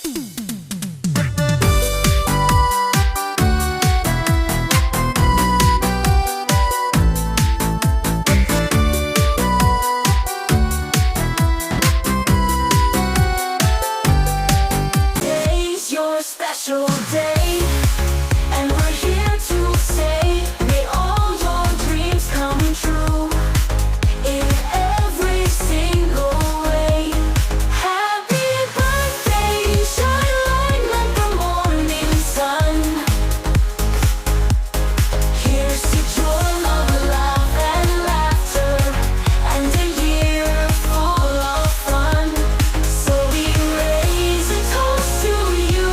Today's your special day, and we're here to say, may all your dreams come true in every single way. Happy birthday, shine like the morning sun. Here's to joy, love, laugh, and laughter, and a year full of fun. So we raise a toast to you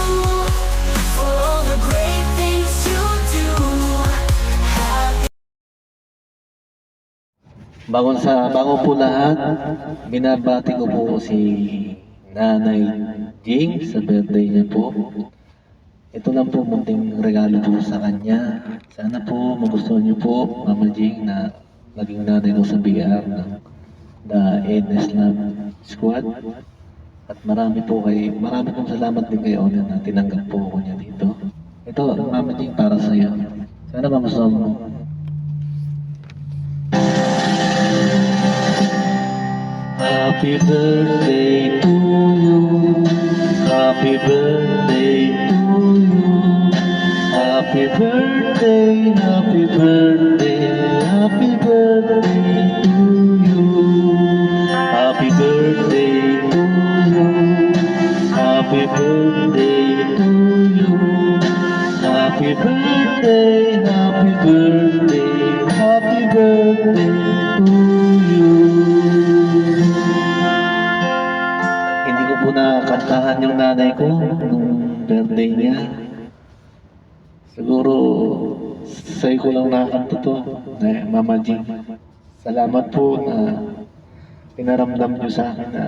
for all the great things you do. Happy Bago po lahat, binabati ko po si Nanay Jing sa birthday niya po. Ito lang po munting regalo po sa kanya. Sana po magustuhan niyo po, Mama Jing, na naging nanay ko sa BR ng The NS Lab Squad. At marami pong salamat din kay Ona na tinanggap po ako niya dito. Ito, Mama Jing, para sa iyo. Sana magustuhan mo. Happy birthday to you. Happy birthday to you. Happy birthday, happy birthday, happy birthday to you. Happy birthday to you. Happy birthday to you. Happy birthday, happy birthday, happy birthday to you. Hindi ko po nakantahan yung nanay ko nung birthday niya. Siguro sa'yo ko lang nakakanta to, Mama Jing. Salamat po na pinaramdam niyo sa akin na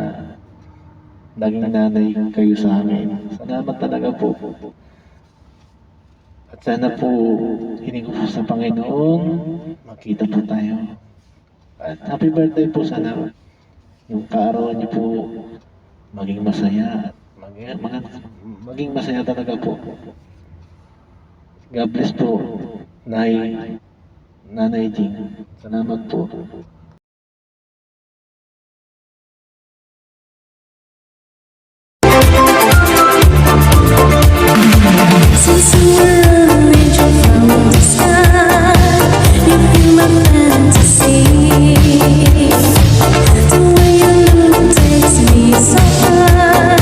naging nanay kayo sa amin. Salamat talaga po. At sana po, hiling ko po sa Panginoon, makita po tayo. At happy birthday po, sana yung kaarawan niyo po maging masaya at maging masaya talaga po. God bless po, Nanay Jing. Salamat po. Since you were an angel from the sky, you've been my fantasy. The way you look takes me so high.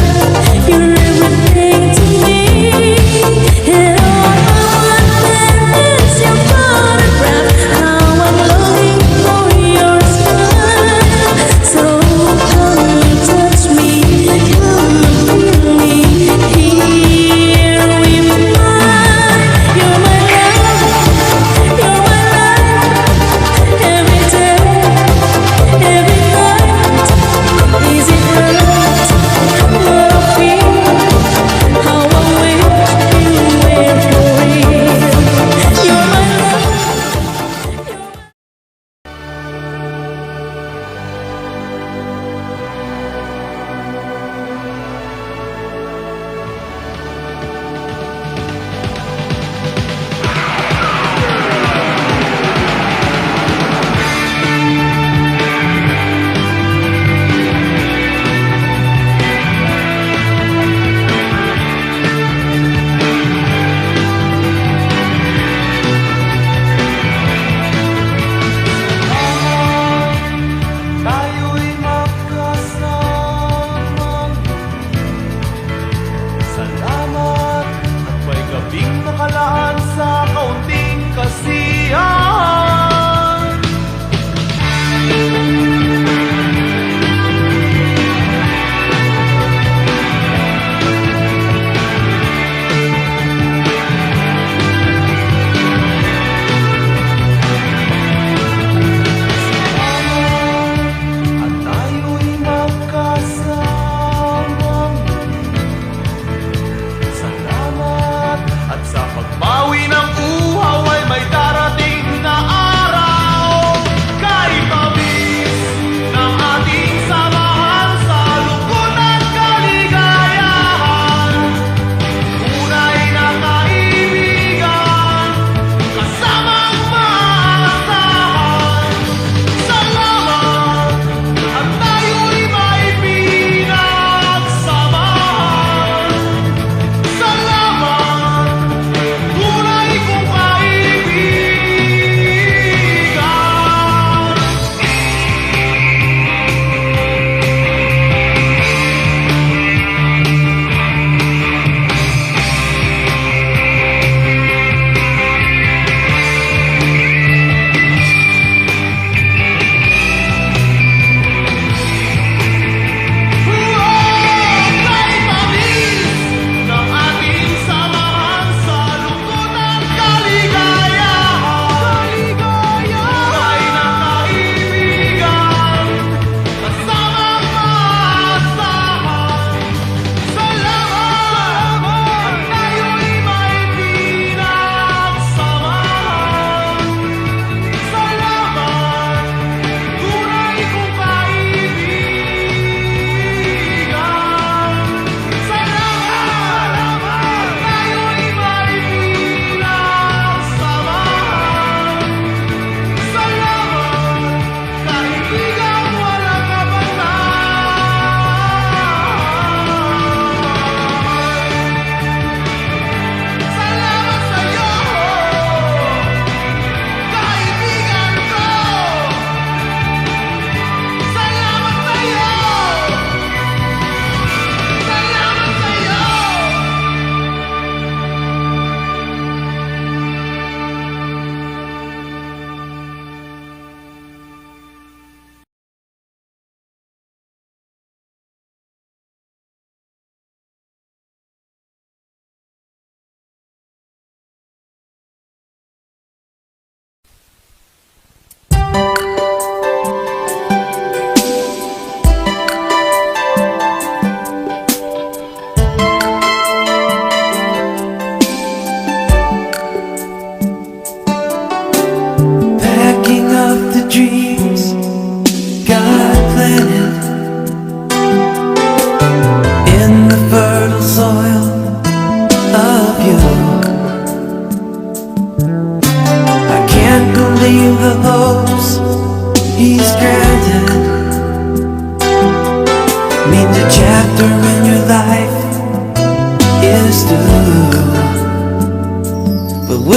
You're everything to me. And all I want is your photograph. How I'm longing for your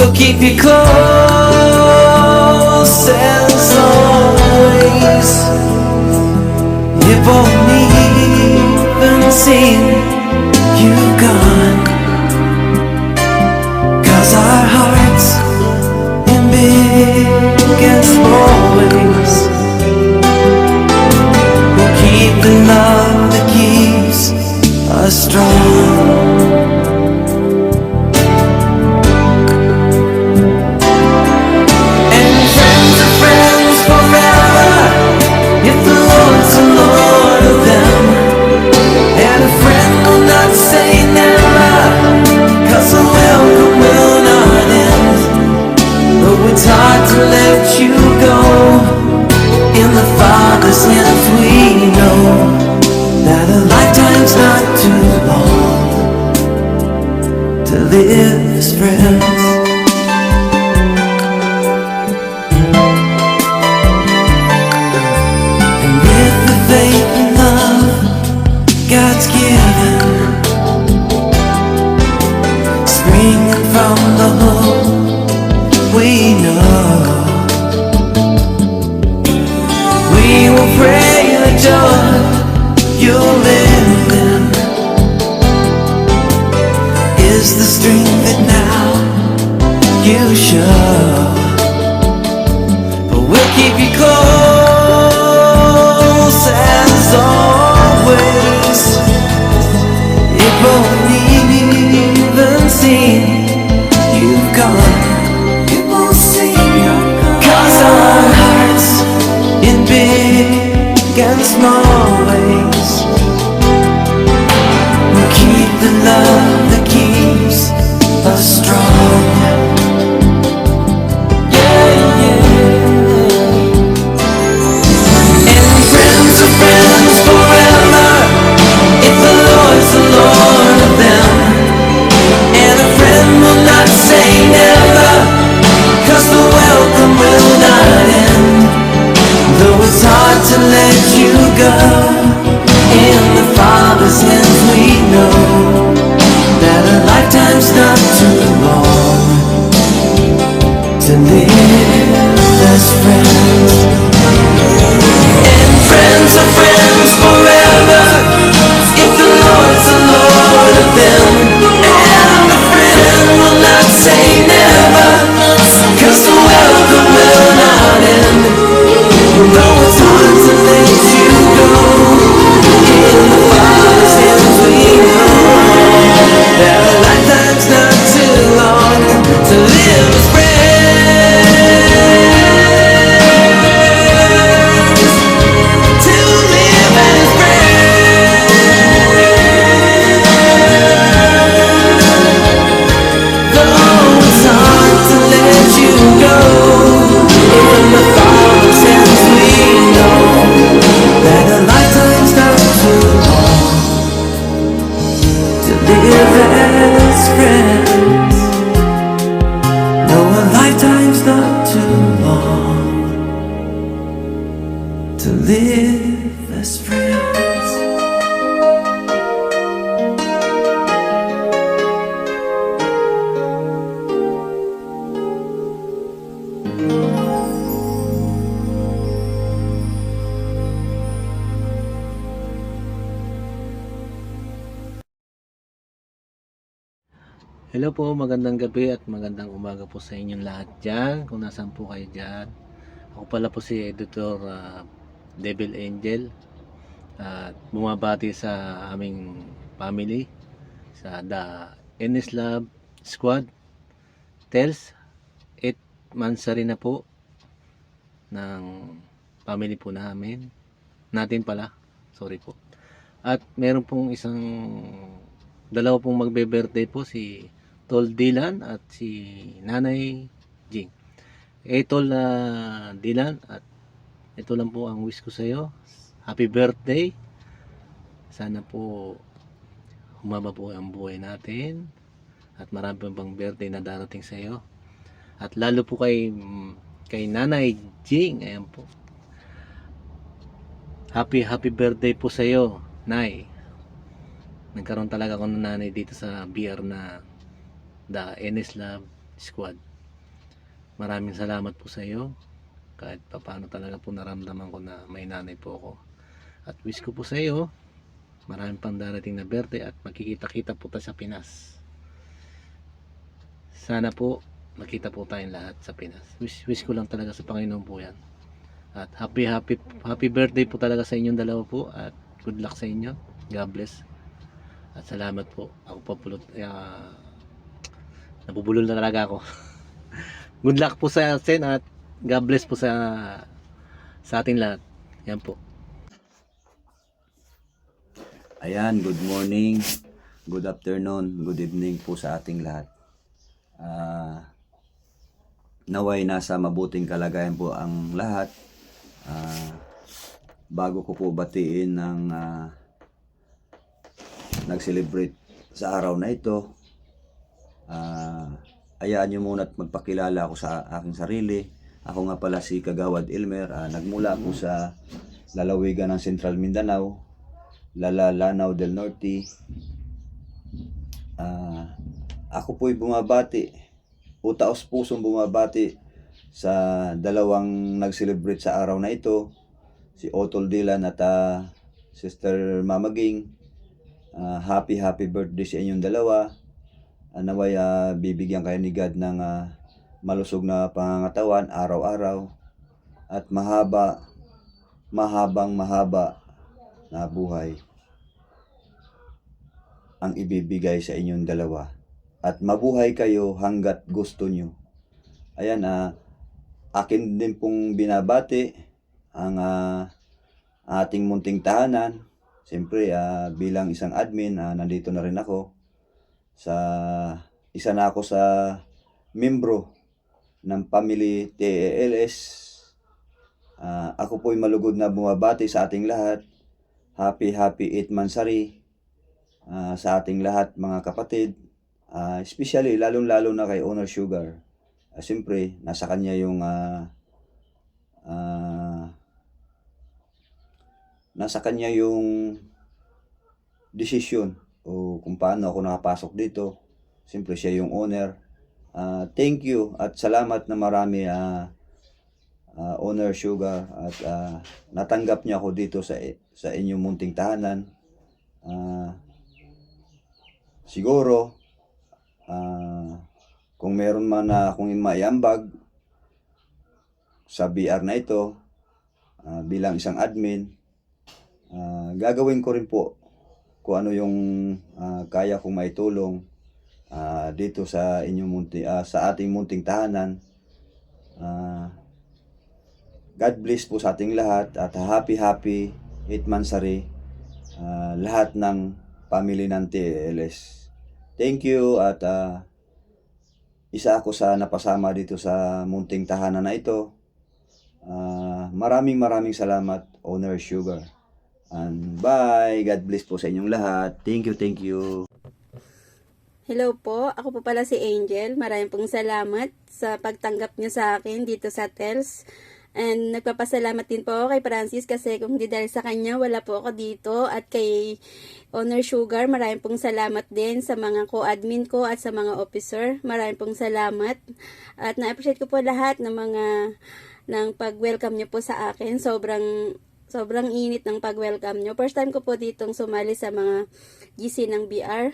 We'll keep you close as always. You won't even see you gone, 'cause our hearts in big and small ways will keep the love that keeps us strong. And friends are friends forever if the Lord's the Lord of them. And a friend will not say never, 'cause the welcome will not end. Though it's hard to let you go, in the Father's hands we know that a lifetime's not too long to live as friends. And with the faith and love God's given, springing from the hope we know, we will pray the joy you'll live in is the strength that now you show. But we'll keep you close as always. It won't even seem you've gone. It won't seem you're gone, 'cause our hearts in big and small ways will keep the love that keeps us strong. Yeah, yeah. And friends are friends forever if the Lord's the Lord of them. And a friend will not say never, 'cause the welcome will not end. Though it's hard to let you go, in the Father's hands we know that a lifetime's not too long to live as friends. And friends are friends forever if the Lord's the Lord of them. And a friend will not say never, 'cause the welcome will not end. Though it's hard to let you go, in the Father's hands we know that a lifetime's not too long to live as friends. To live as friends. Though it's hard to let you go, in the Father's hands we know that a lifetime's not too long to live as friends. No, a lifetime's not too long to live as friends. Hello po, magandang gabi at magandang umaga po sa inyong lahat dyan, kung nasaan po kayo dyan. Ako pala po si Editor Devil Angel at bumabati sa aming family sa The NS Love Squad Tels 8 months na rin na po ng family po namin natin pala, sorry po. At meron pong dalawa pong magbe-birthday po, si Tol Dylan at si Nanay Jing. Tol Dylan, at ito lang po ang wish ko sa iyo. Happy birthday. Sana po humaba po ang buhay natin at marami pang birthday na darating sa iyo. At lalo po kay Nanay Jing, ayan po. Happy birthday po sa iyo, Nay. Nagkaroon talaga ako ng nanay dito sa BR na The NS Love Squad. maraming salamat po sa iyo. Kahit papaano talaga po naramdaman ko na may nanay po ako. At wish ko po sa iyo, maraming pang darating na birthday at magkikita-kita po tayo sa Pinas. Sana po nakita po tayong lahat sa Pinas. Wish ko lang talaga sa Panginoon po yan. At happy birthday po talaga sa inyong dalawa po. At good luck sa inyo. God bless. At salamat po. Ako pa pulot. Nabubulol na talaga ako. Good luck po sa atin at God bless po sa ating lahat. Yan po. Ayan, good morning, good afternoon, good evening po sa ating lahat. Naway nasa mabuting kalagayan po ang lahat. Bago ko po batiin ng nag-celebrate sa araw na ito, ayaan nyo muna at magpakilala ako sa aking sarili. Ako nga pala si Kagawad Elmer, nagmula po sa lalawigan ng Central Mindanao, Lanao del Norte. Ako po'y bumabati, taos-pusong bumabati sa dalawang nag-celebrate sa araw na ito, si Otol Dilan at Sister Mamaging. Happy birthday sa inyong dalawa. Naway bibigyan kayo ni God ng malusog na pangangatawan araw-araw at mahabang na buhay ang ibibigay sa inyong dalawa. At mabuhay kayo hanggat gusto nyo. Ayan, akin din pong binabati ang ating munting tahanan. Siyempre, bilang isang admin, nandito na rin ako. Isa na ako sa membro ng Family TELS. Ako po'y malugod na bumabati sa ating lahat. Happy 8th Mansari sa ating lahat mga kapatid. Especially, lalong-lalo na kay Owner Sugar. Siyempre, nasa kanya yung desisyon o kung paano ako nakapasok dito. Siyempre, siya yung owner. Thank you at salamat na marami Owner Sugar at natanggap niya ako dito sa inyong munting tahanan. Siguro kung meron man na akong maiambag sa BR na ito bilang isang admin, gagawin ko rin po kung ano yung kaya kong maitulong dito sa inyong sa ating munting tahanan. God bless po sa ating lahat at happy 8th Mansari lahat ng family ng TELS. Thank you at isa ako sa napasama dito sa munting tahanan na ito. Maraming salamat, Owner Sugar. And bye. God bless po sa inyong lahat. Thank you. Hello po, ako po pala si Angel. Maraming pong salamat sa pagtanggap niyo sa akin dito sa TELS. And nagpapasalamat din po ako kay Francis kasi kung hindi dahil sa kanya, wala po ako dito. At kay Owner Sugar, maraming pong salamat din sa mga co-admin ko at sa mga officer. Maraming pong salamat. At na-appreciate ko po lahat ng pag-welcome niyo po sa akin. Sobrang init ng pag-welcome nyo. First time ko po ditong sumali sa mga GC ng BR.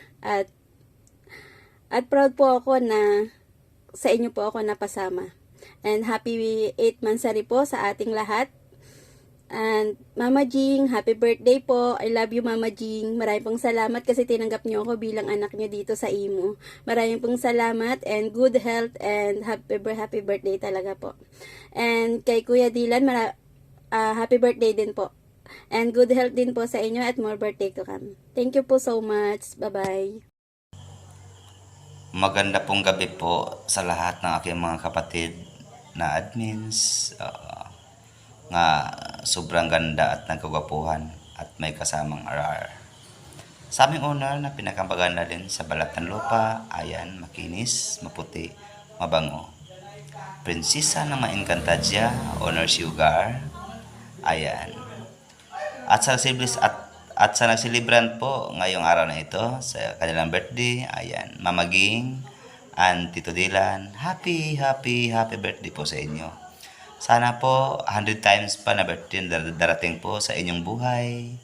At proud po ako na sa inyo po ako napasama. And happy 8th Mansari po sa ating lahat. And Mama Jing, happy birthday po. I love you Mama Jing. Maraming pong salamat kasi tinanggap niyo ako bilang anak niyo dito sa Imo. Maraming pong salamat and good health and happy birthday talaga po. And kay Kuya Dylan, happy birthday din po. And good health din po sa inyo at more birthday to come. Thank you po so much. Bye-bye. Maganda pong gabi po sa lahat ng aking mga kapatid na admins nga sobrang ganda at nagkagwapuhan at may kasamang RR. Sa aming owner na pinakambaganda din sa balat ng lupa, ayan, makinis, maputi, mabango. Prinsesa ng mga Encantadia, Owner Sugar, ayan. At sa nagsilibran po ngayong araw na ito sa kanilang birthday, ayan, Mamaging, and Tito Dylan, happy birthday po sa inyo. Sana po 100 times pa na birthday na darating po sa inyong buhay.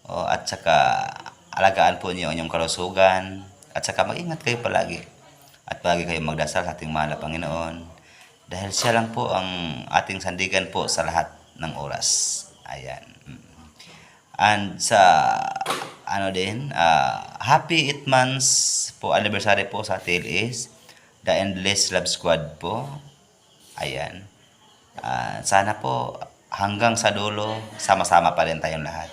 At saka alagaan po niyo ang inyong kalusugan. At saka mag-ingat kayo palagi. At palagi kayo magdasal sa ating mahal na Panginoon. Dahil siya lang po ang ating sandigan po sa lahat ng oras. Ayan. And sa happy 8 months po anniversary po sa TLS, The Endless Love Squad po. Ayan. Sana po hanggang sa dulo sama-sama pa rin tayong lahat.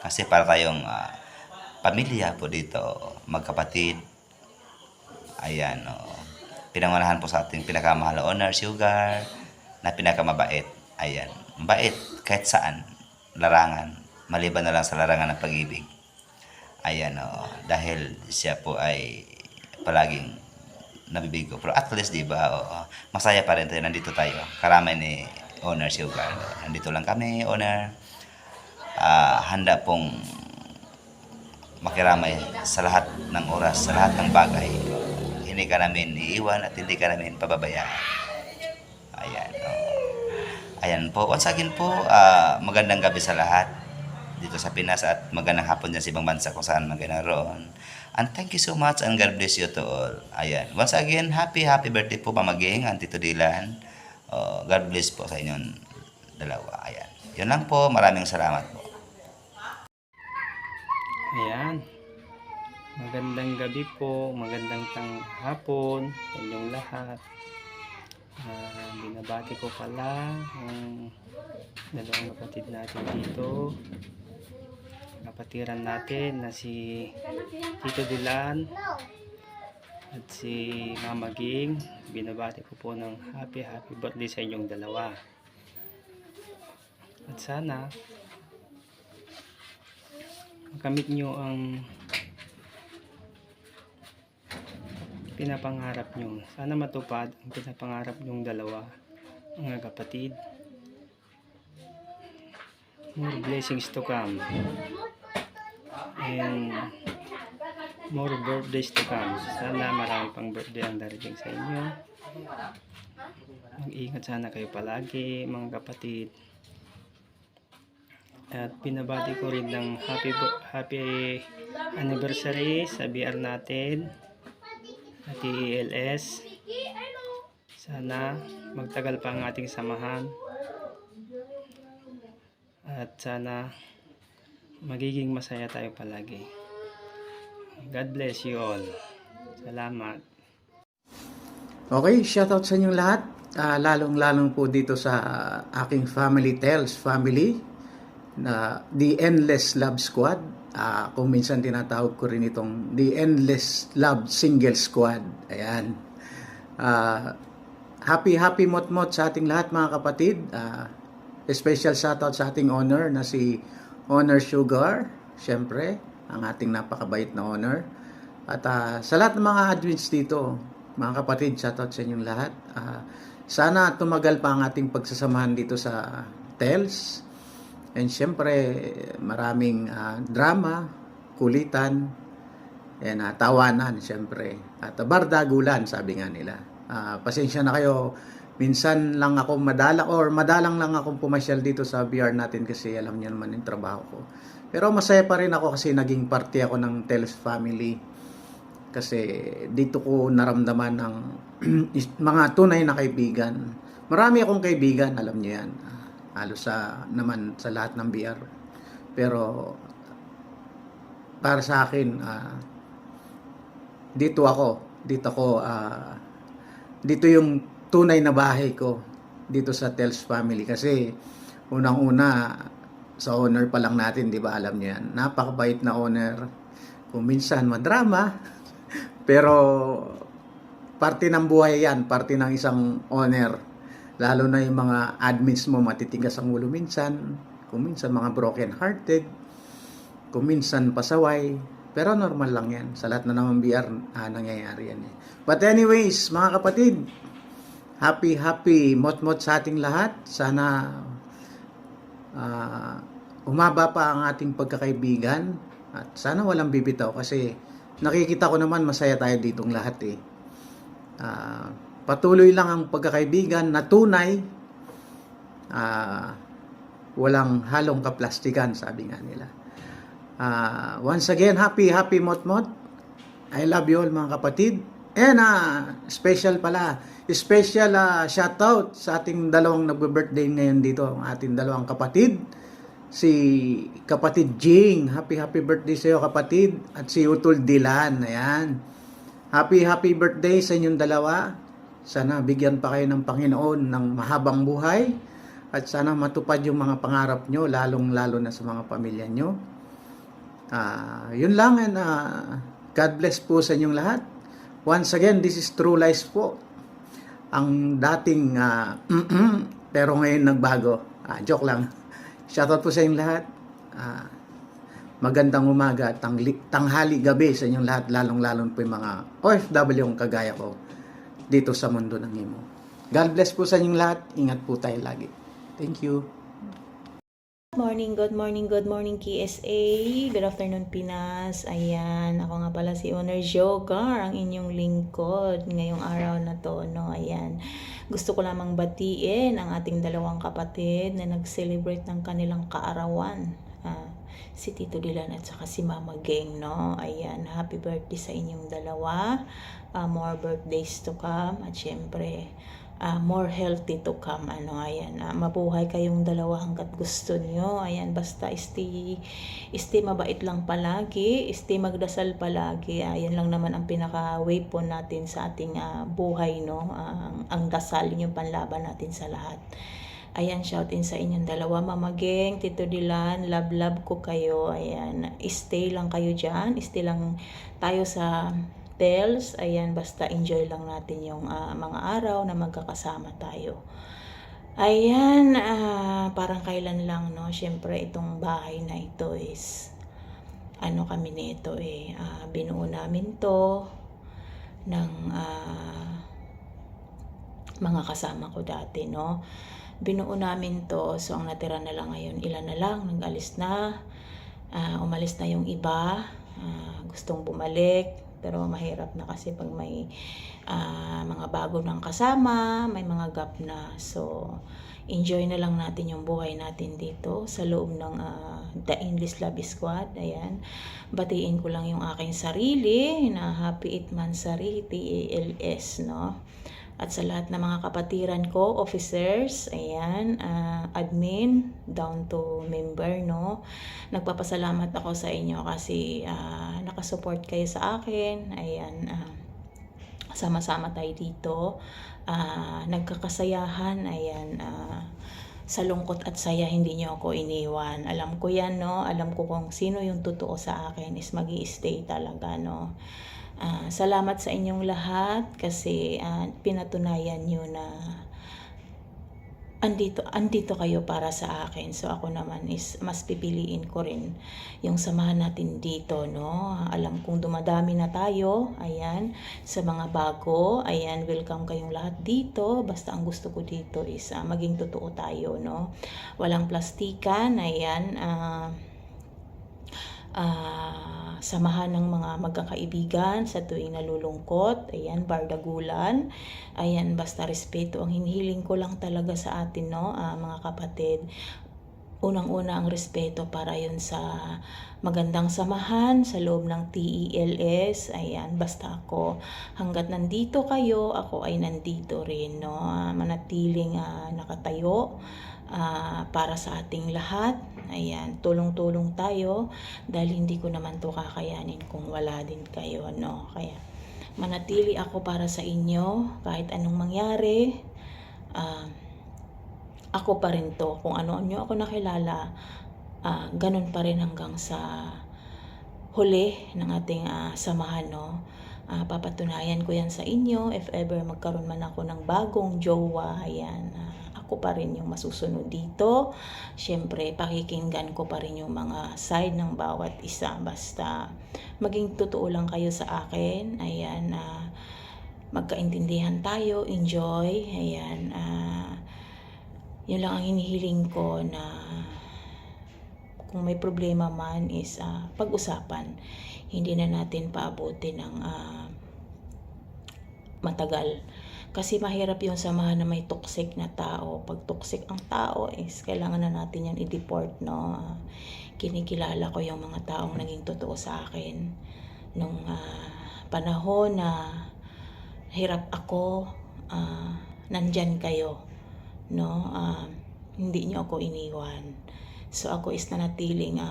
Kasi para tayong pamilya po dito, magkapatid. Ayan. Pinangunahan po sa ating pinakamahal na owner, Sugar, na pinakamabait. Ayan. Mabait kahit saan. Larangan. Maliban na lang sa larangan ng pag-ibig. Ayan, dahil siya po ay palaging nabibigo. Pero at least, di ba, masaya pa rin tayo. Nandito tayo. Karamay ni Owner Sugar. Nandito lang kami, Owner. Handa pong makiramay sa lahat ng oras, sa lahat ng bagay. Hindi ka namin iiwan at hindi ka namin pababayaan. Ayan, Ayan po. Once again po, magandang gabi sa lahat dito sa Pinas at magandang hapon dyan sa ibang bansa kung saan man kayo naroon. And thank you so much and God bless you to all. Ayan. Once again, happy birthday po Mamaging and Tito Dylan. God bless po sa inyong dalawa. Ayan. Yun lang po. Maraming salamat po. Ayan. Magandang gabi po, magandang hapon sa inyong lahat. Binabati ko pala ang dalawang kapatid natin dito. Kapatiran natin na si Tito Dylan at si Mama Ging. Binabati ko po ng happy birthday sa inyong dalawa. At sana makamit nyo ang pinapangarap nyo. Sana matupad ang pinapangarap nyong dalawa, mga kapatid. More blessings to come. And more birthdays to come. Sana marami pang birthday ang darating sa inyo. Mag-ingat sana kayo palagi, mga kapatid. At pinabati ko rin ng happy anniversary sa BR natin at TLS. Sana magtagal pa ang ating samahan at sana magiging masaya tayo palagi. God bless you all. Salamat. Okay, shoutout sa inyong lahat. Lalong-lalong po dito sa aking family, Tels family, na The Endless Love Squad. Kung minsan tinatawag ko rin itong The Endless Love Single Squad. Ayan. Happy mot-mot sa ating lahat, mga kapatid. Special shoutout sa ating owner na si Owner Sugar. Siyempre, ang ating napakabait na owner. At sa lahat ng mga admins dito, mga kapatid, shoutout sa inyong lahat. Sana tumagal pa ang ating pagsasamahan dito sa Tels. And siyempre, maraming drama, kulitan, and tawanan, siyempre. At bardagulan, sabi nga nila. Pasensya na kayo, minsan lang ako madalang lang akong pumasyal dito sa BR natin kasi alam niyo naman yung trabaho ko. Pero masaya pa rin ako kasi naging parte ako ng Tels family. Kasi dito ko naramdaman ang mga tunay na kaibigan. Marami akong kaibigan, alam niyo yan. Halos naman sa lahat ng BR. Pero para sa akin, dito yung tunay na bahay ko dito sa Tels family. Kasi unang-una sa owner pa lang natin, di ba, alam niyo yan. Napakabait na owner. Kung minsan madrama, pero parte ng buhay yan, parte ng isang owner. Lalo na yung mga admins mo, matitigas ang ulo minsan. Kung minsan mga broken hearted. Kung minsan pasaway. Pero normal lang yan. Sa lahat na naman BR, nangyayari yan. But anyways, mga kapatid, happy mot-mot sa ating lahat. Sana umaba pa ang ating pagkakaibigan. At sana walang bibitaw kasi nakikita ko naman masaya tayo ditong lahat eh. Patuloy lang ang pagkakaibigan na tunay, walang halong kaplastikan, sabi nga nila. Once again, happy Motmot. I love you all mga kapatid. And special shoutout sa ating dalawang nagbe-birthday ngayon dito, ang ating dalawang kapatid. Si kapatid Jing, happy birthday sa iyo kapatid, at si Utol Dilan. Ayan. Happy birthday sa inyong dalawa. Sana bigyan pa kayo ng Panginoon ng mahabang buhay at sana matupad yung mga pangarap nyo, lalong-lalo na sa mga pamilya nyo. Yun lang, and God bless po sa inyong lahat. Once again, this is True Lies po. Ang dating pero ngayon nagbago. Joke lang. Shoutout po sa inyong lahat. Magandang umaga at tanghali gabi sa inyong lahat, lalong-lalo po yung mga OFW yung kagaya ko dito sa mundo ng Imo. God bless po sa inyong lahat. Ingat po tayo lagi. Thank you. Good morning KSA. Good afternoon Pinas. Ayan, ako nga pala si Honor Sugar, ang inyong lingkod ngayong araw na to, no. Ayan. Gusto ko lamang batiin ang ating dalawang kapatid na nag-celebrate ng kanilang kaarawan. Si Tito Dilan at saka si Mama Geng, no. Ayan, happy birthday sa inyong dalawa. More birthdays to come at syempre more healthy to come. Ayan, mabuhay kayong dalawa hanggat gusto nyo. Ayan, basta stay mabait lang palagi, stay magdasal palagi. Ayan lang naman ang pinaka-way po natin sa ating buhay, no. Ang dasal yung panlaban natin sa lahat. Ayan, shout in sa inyong dalawa, Mama Geng, Tito Dilan, love ko kayo. Ayan, stay lang kayo dyan, stay lang tayo sa Tels. Ayan, basta enjoy lang natin yung mga araw na magkakasama tayo. Ayan, parang kailan lang, no. Syempre itong bahay na ito is kami nito binuo namin to ng mga kasama ko dati, no. Binuo namin to, so ang natira na lang ngayon, ilan na lang, nag-alis na, umalis na yung iba, gustong bumalik, pero mahirap na kasi pag may mga bago ng kasama, may mga gap na. So enjoy na lang natin yung buhay natin dito sa loob ng The English Love Squad. Ayan, batiin ko lang yung aking sarili na Happy Itmansari TALS, no. At sa lahat ng mga kapatiran ko, officers, ayan, admin, down to member, no. Nagpapasalamat ako sa inyo kasi nakasupport kayo sa akin. Ayan, sama-sama tayo dito. Nagkakasayahan, ayan, sa lungkot at saya, hindi nyo ako iniwan. Alam ko yan, no. Alam ko kung sino yung totoo sa akin is mag-i-stay talaga, no. Salamat sa inyong lahat kasi pinatunayan nyo na andito kayo para sa akin. So ako naman is mas pipiliin ko rin yung samahan natin dito, no. Alam kong dumadami na tayo, ayan, sa mga bago, ayan, welcome kayong lahat dito. Basta ang gusto ko dito is maging totoo tayo, no. Walang plastikan, ayan, samahan ng mga magkakaibigan sa tuwing nalulungkot, ayan, bardagulan, ayan, basta respeto ang hinihiling ko lang talaga sa atin, no, mga kapatid. Unang-una ang respeto para yun sa magandang samahan sa loob ng TELS. Ayan, basta ako, hanggat nandito kayo, ako ay nandito rin, no. Manatiling nakatayo para sa ating lahat. Ayan, tulong-tulong tayo dahil hindi ko naman to kakayanin kung wala din kayo, no. Kaya manatili ako para sa inyo kahit anong mangyari. Ako pa rin to. Kung ano nyo ako nakilala, ganun pa rin hanggang sa huli ng ating samahan, no. Papatunayan ko yan sa inyo if ever magkaroon man ako ng bagong jowa. Ayan, ako pa rin yung masusunod dito. Syempre, pakikinggan ko pa rin yung mga side ng bawat isa. Basta maging totoo lang kayo sa akin. Ayan, magkaintindihan tayo, enjoy. Ayan, yun lang ang hinihiling ko, na kung may problema man is pag-usapan. Hindi na natin paabutin ng matagal. Kasi mahirap yung samahan na may toxic na tao. Pag toxic ang tao is kailangan na natin yan i-deport, no? Kinikilala ko yung mga taong naging totoo sa akin nung panahon na hirap ako, nandyan kayo, no? Hindi niyo ako iniwan. So ako is nanatiling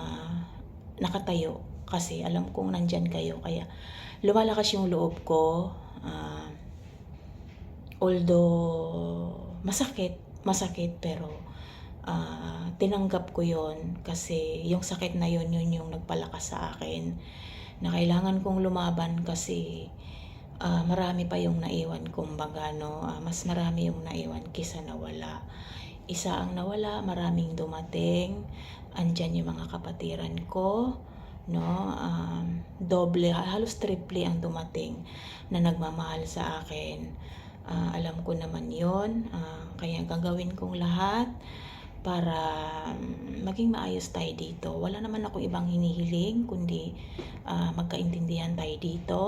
nakatayo kasi alam kong nandyan kayo, kaya lumalakas yung loob ko. Although masakit pero tinanggap ko yon kasi yung sakit na yun yung nagpalakas sa akin na kailangan kong lumaban kasi marami pa yung naiwan, kumbaga, no? Mas marami yung naiwan kisa nawala. Isa ang nawala, maraming dumating. Andyan yung mga kapatiran ko, no? Doble, halos triple ang dumating na nagmamahal sa akin. Alam ko naman yon, kaya gagawin kong lahat para maging maayos tayo dito. Wala naman ako ibang hinihiling kundi magkaintindihan tayo dito.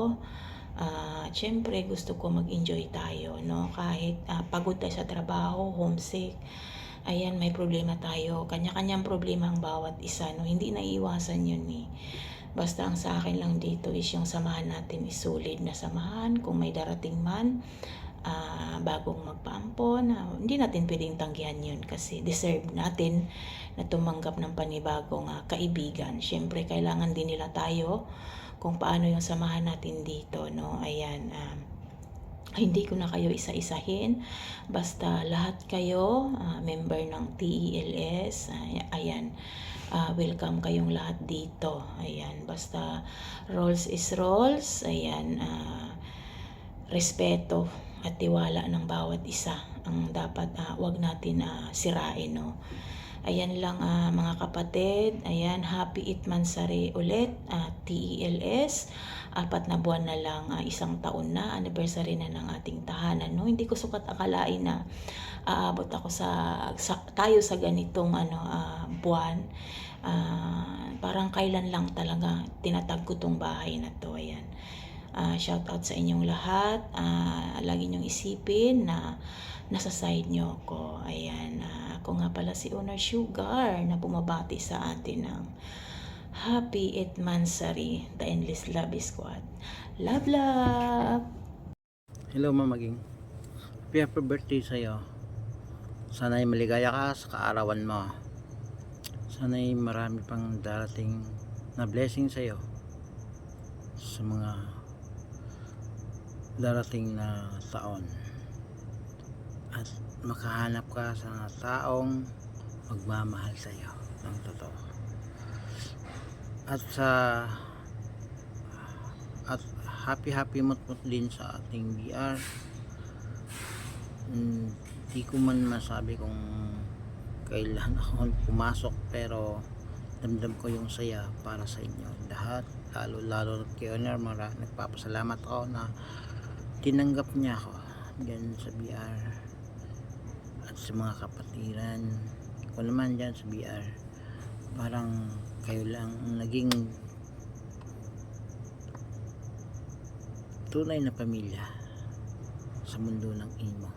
Siyempre gusto ko mag-enjoy tayo, no? Kahit pagod tayo sa trabaho, homesick, ayan, may problema tayo. Kanya-kanyang problema ang bawat isa, no? Hindi naiiwasan yun eh. Basta ang sa akin lang dito is yung samahan natin is solid na samahan. Kung may darating man bagong magpaampon, hindi natin pwedeng tanggihan yun kasi deserve natin na tumanggap ng panibagong kaibigan. Siyempre kailangan din nila tayo kung paano yung samahan natin dito, no? Ayan, hindi ko na kayo isa-isahin, basta lahat kayo member ng TELS. Ayan, welcome kayong lahat dito. Ayan, basta roles is roles. Ayan, respeto at tiwala ng bawat isa ang dapat wag natin sirain, no? Ayan lang mga kapatid. Ayan, happy Itmansari ulit, TELS. 4 na buwan na lang, 1 taon na, anniversary na ng ating tahanan, no? Hindi ko sukat akalain na aabot ako tayo sa ganitong buwan. Parang kailan lang talaga tinatag ko tong bahay na to. Ayan. Shout out sa inyong lahat. Lagi niyong isipin na nasa side niyo ako. Ayan, ako nga pala si Owner Sugar na bumabati sa atin ng Happy Itmansari, The Endless Love Squad. Love, love! Hello mamaging. Happy birthday sa'yo. Sana'y maligaya ka sa kaarawan mo. Sana'y marami pang darating na blessing sa'yo sa mga darating na taon, at makahanap ka sa taong magmamahal sa iyo ng totoo, at happy mutmut din sa ating BR. Hindi ko man masabi kung kailan ako pumasok, pero damdam ko yung saya para sa inyo lahat, lalo kay Honor. Nagpapasalamat ako na tinanggap niya ako dyan sa BR at sa mga kapatiran ko naman dyan sa BR. Parang kayo lang naging tunay na pamilya sa mundo ng imo,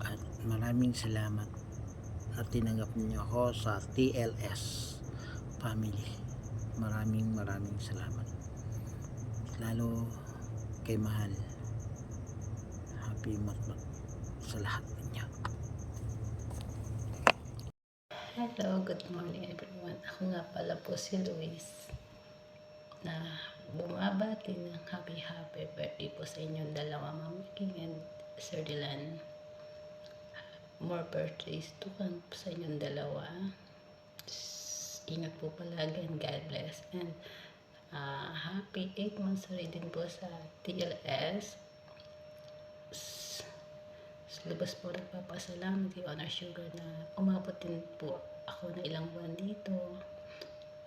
at maraming salamat na tinanggap niyo ako sa TLS family. Maraming salamat, lalo kay Mahal. Happy matmat sa lahat niya. Hello, good morning everyone. Ako nga pala po si Luis na bumabati ng happy birthday po sa inyong dalawa, Ma'am King and Sir Dylan. More birthdays to come po sa inyong dalawa. Ingat po palagi and God bless. And happy 8 months din po sa TLS. Lubos po nagpapasalamat kay Honor Sugar na umabot din po ako na ilang buwan dito.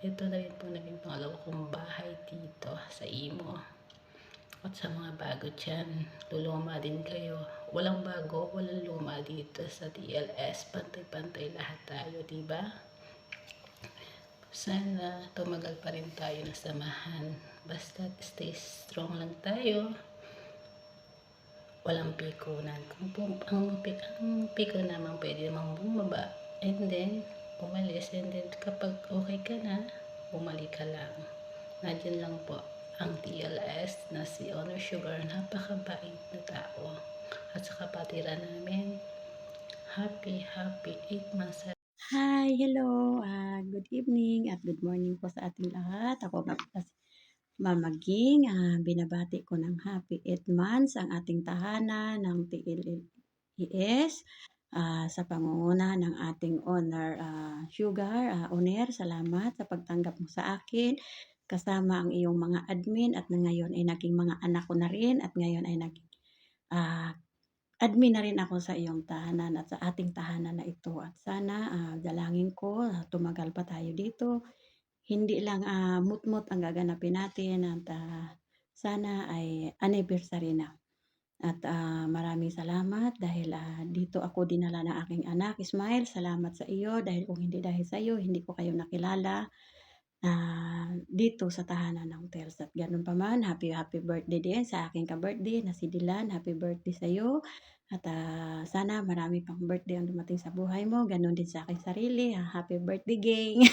Ito na rin po naging pangalawa kong bahay dito sa Imo. At sa mga bago dyan, luluma din kayo. Walang bago, walang luma dito sa TLS. Pantay-pantay lahat tayo, diba? Sana tumagal pa rin tayo na samahan. Basta stay strong lang tayo. Walang pikunan. Ang piko naman pwede namang bumaba. And then, umalis. And then, kapag okay ka na, bumalik ka lang. Nandiyan lang po ang TLS na si Honor Sugar. Napakabait na tao. At sa kapatira namin, happy 8 months. Hi, hello, good evening at good morning po sa ating lahat. Ako nga pala si Mama Ging. Binabati ko ng happy 8 months ang ating tahanan ng TLES sa pangunguna ng ating Honor Sugar. Honor, salamat sa pagtanggap mo sa akin. Kasama ang iyong mga admin at ngayon ay naging mga anak ko na rin at ngayon ay naging admin na rin ako sa iyong tahanan at sa ating tahanan na ito. At sana dalangin ko tumagal pa tayo dito. Hindi lang mut-mut ang gaganapin natin at sana ay anniversary na. At maraming salamat dahil dito ako dinala ng aking anak, Ismael. Salamat sa iyo dahil kung hindi dahil sa iyo, hindi ko kayo nakilala dito sa tahanan ng TELS. At ganun pa man, happy birthday din sa aking ka-birthday na si Dylan. Happy birthday sa iyo. At sana marami pang birthday ang dumating sa buhay mo. Ganun din sa aking sarili. Happy birthday, gang.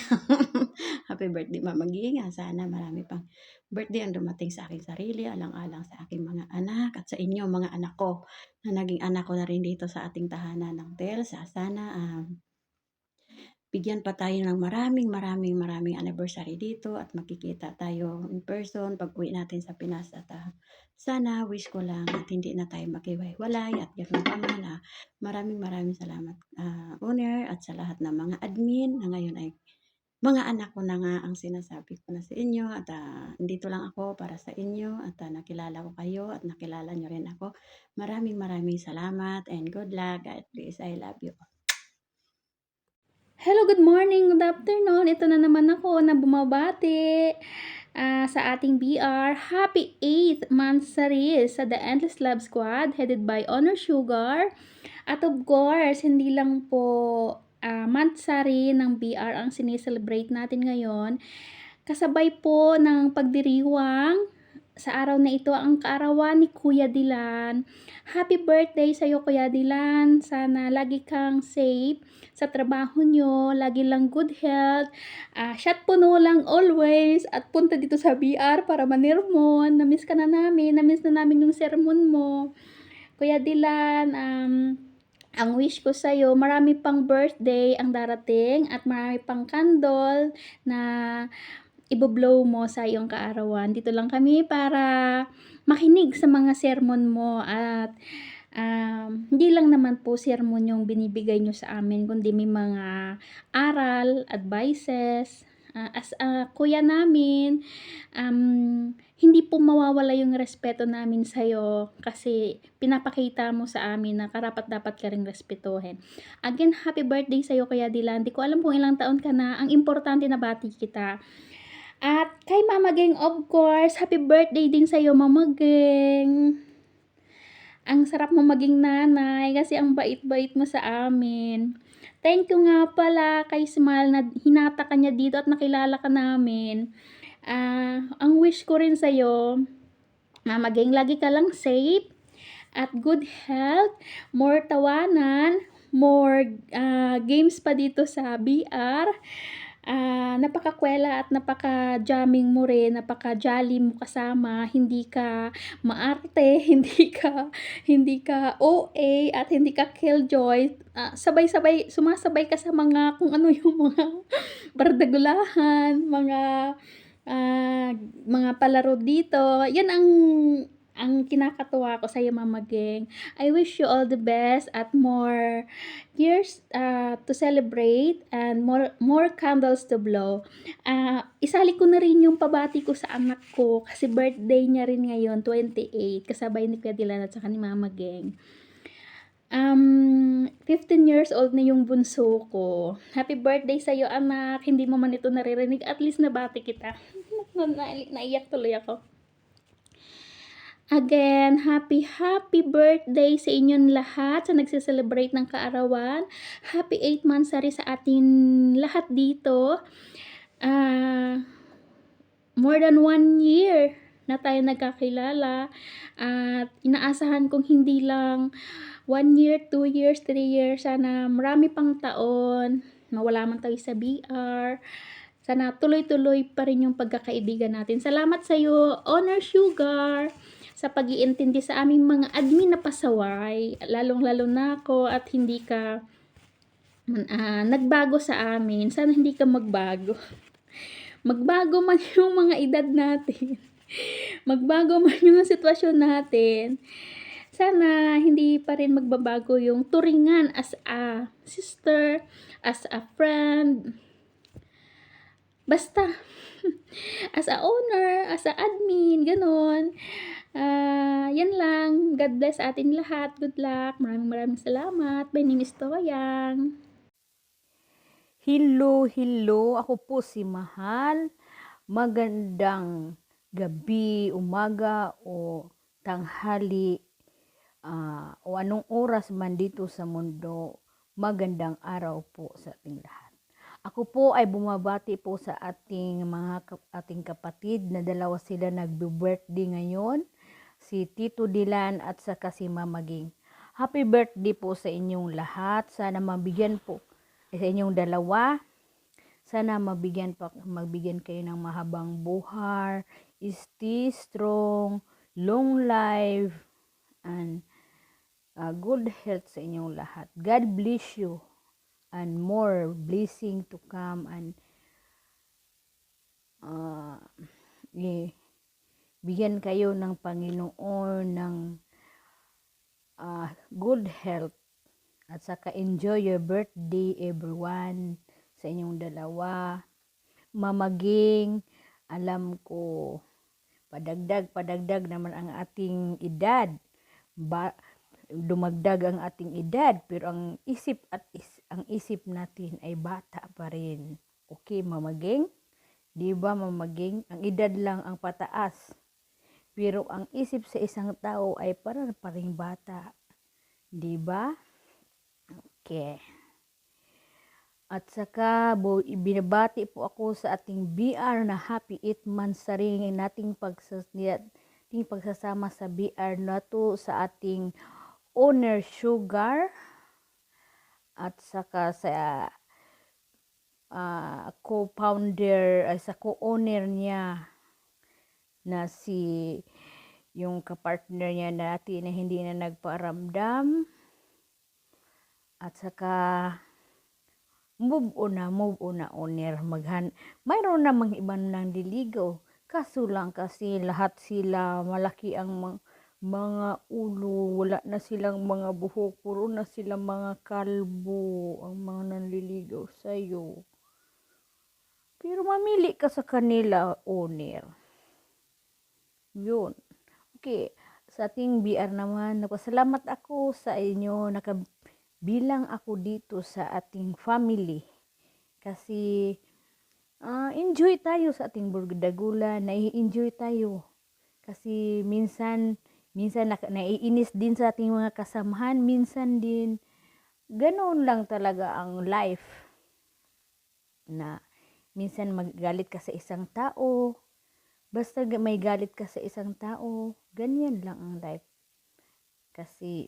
Happy birthday, Mama Ging. Sana marami pang birthday ang dumating sa aking sarili. Alang-alang sa aking mga anak at sa inyo mga anak ko na naging anak ko na rin dito sa ating tahanan ng TELS. Sana bigyan pa tayo ng maraming anniversary dito at makikita tayo in person pag uwi natin sa Pinas. At sana wish ko lang at hindi na tayo maghiwalay at ganoon pa man. Maraming salamat Honor at sa lahat ng mga admin na ngayon ay mga anak ko na nga ang sinasabi ko na sa inyo. At dito lang ako para sa inyo at nakilala ko kayo at nakilala nyo rin ako. Maraming salamat and good luck. God bless. I love you. Hello, good morning, good afternoon. Ito na naman ako na bumabati sa ating BR. Happy 8th monthsary sa The Endless Love Squad headed by Honor Sugar. At of course, hindi lang po monthsary ng BR ang sineselebrate natin ngayon. Kasabay po ng pagdiriwang sa araw na ito ang kaarawan ni Kuya Dylan. Happy birthday sa iyo, Kuya Dylan. Sana lagi kang safe sa trabaho nyo. Lagi lang good health. Shot puno lang always. At punta dito sa BR para manirmon. Namiss ka na namin. Namiss na namin yung sermon mo. Kuya Dylan, ang wish ko sa iyo, marami pang birthday ang darating at marami pang candle na iboblow mo sa iyong kaarawan. Dito lang kami para makinig sa mga sermon mo at hindi lang naman po sermon yung binibigay nyo sa amin, kundi may mga aral, advices. As kuya namin, hindi po mawawala yung respeto namin sa'yo kasi pinapakita mo sa amin na karapat-dapat ka ring respetuhin. Again, happy birthday sa'yo, Kuya Dylan. Di ko alam kung ilang taon ka na. Ang importante na bati kita. At kay Mama Geng, of course, happy birthday din sa iyo, Mama Geng. Ang sarap mo maging nanay kasi ang bait-bait mo sa amin. Thank you nga pala kay Smile na hinata ka niya dito at nakilala ka namin. Ang wish ko rin sa iyo, Mama Geng, lagi ka lang safe at good health, more tawanan, more games pa dito sa BR. Napakakwela at napaka-jamming mo rin, napaka-jolly mo kasama, hindi ka maarte, hindi ka OA at hindi ka killjoy. Sumasabay ka sa mga kung ano yung mga bardagulahan, mga palaro dito. Yan ang kinakatuwa ko sa iyo, Mama Geng. I wish you all the best at more years to celebrate and more candles to blow. Isali ko na rin yung pabati ko sa anak ko kasi birthday niya rin ngayon, 28, kasabay ni Kuya Dylan at saka ni Mama Geng. 15 years old na yung bunso ko. Happy birthday sa iyo, anak. Hindi mo man ito naririnig, at least nabati kita. Naiyak tuloy ako. Again, happy birthday sa inyong lahat sa nagse-celebrate ng kaarawan. Happy 8th monthsary sa atin lahat dito. more than 1 year na tayo nagkakilala at inaasahan kong hindi lang 1 year, 2 years, 3 years, sana marami pang taon, mawala man tayo sa BR, sana tuloy-tuloy pa rin yung pagkakaibigan natin. Salamat sa iyo, Honor Sugar, sa pag-iintindi sa aming mga admin na pasaway, lalong-lalo na ako at hindi ka nagbago sa amin. Sana hindi ka magbago. Magbago man yung mga edad natin, magbago man yung sitwasyon natin, sana hindi pa rin magbabago yung turingan as a sister, as a friend, basta, as a owner, as a admin, ganon. Yan lang. God bless ating lahat. Good luck. Maraming salamat. My name is Toyang. Hello. Ako po si Mahal. Magandang gabi, umaga o tanghali o anong oras man dito sa mundo. Magandang araw po sa ating lahat. Ako po ay bumabati po sa ating kapatid na dalawa sila nagbe-birthday ngayon. Si Tito Dylan at saka si Mama Ging. Happy birthday po sa inyong lahat. Sana mabigyan po sa inyong dalawa, sana magbigyan kayo ng mahabang buhay, stay strong, long life, and good health sa inyong lahat. God bless you, and more blessing to come, and bigyan kayo ng Panginoon ng good health. At saka enjoy your birthday everyone sa inyong dalawa. Mama Ging, alam ko padagdag naman ang ating edad. Dumagdag ang ating edad pero ang isip natin ay bata pa rin. Okay, Mama Ging? 'Di ba, Mama Ging? Ang edad lang ang pataas. Pero ang isip sa isang tao ay para pa ring bata. 'Di ba? Okay. At saka binabati po ako sa ating BR na happy 8 months sa rin nating pagsasama sa BR na to sa ating owner Sugar at saka sa co-founder ay sa co-owner niya na yung kapartner niya dati na hindi na nagparamdam. At saka move on na owner. Mayroon namang ibang nang diligaw. Kaso lang kasi lahat sila malaki ang mga ulo. Wala na silang mga buhok. Puro na silang mga kalbo ang mga nanliligaw sa'yo. Pero mamili ka sa kanila, owner. Yun. Okay. Sa ating BR naman, nagpasalamat ako sa inyo. Bilang ako dito sa ating family kasi enjoy tayo sa ating burdagulan, nai-enjoy tayo kasi minsan naiinis din sa ating mga kasamahan, minsan din ganoon lang talaga ang life na minsan magalit ka sa isang tao, basta may galit ka sa isang tao, ganyan lang ang life.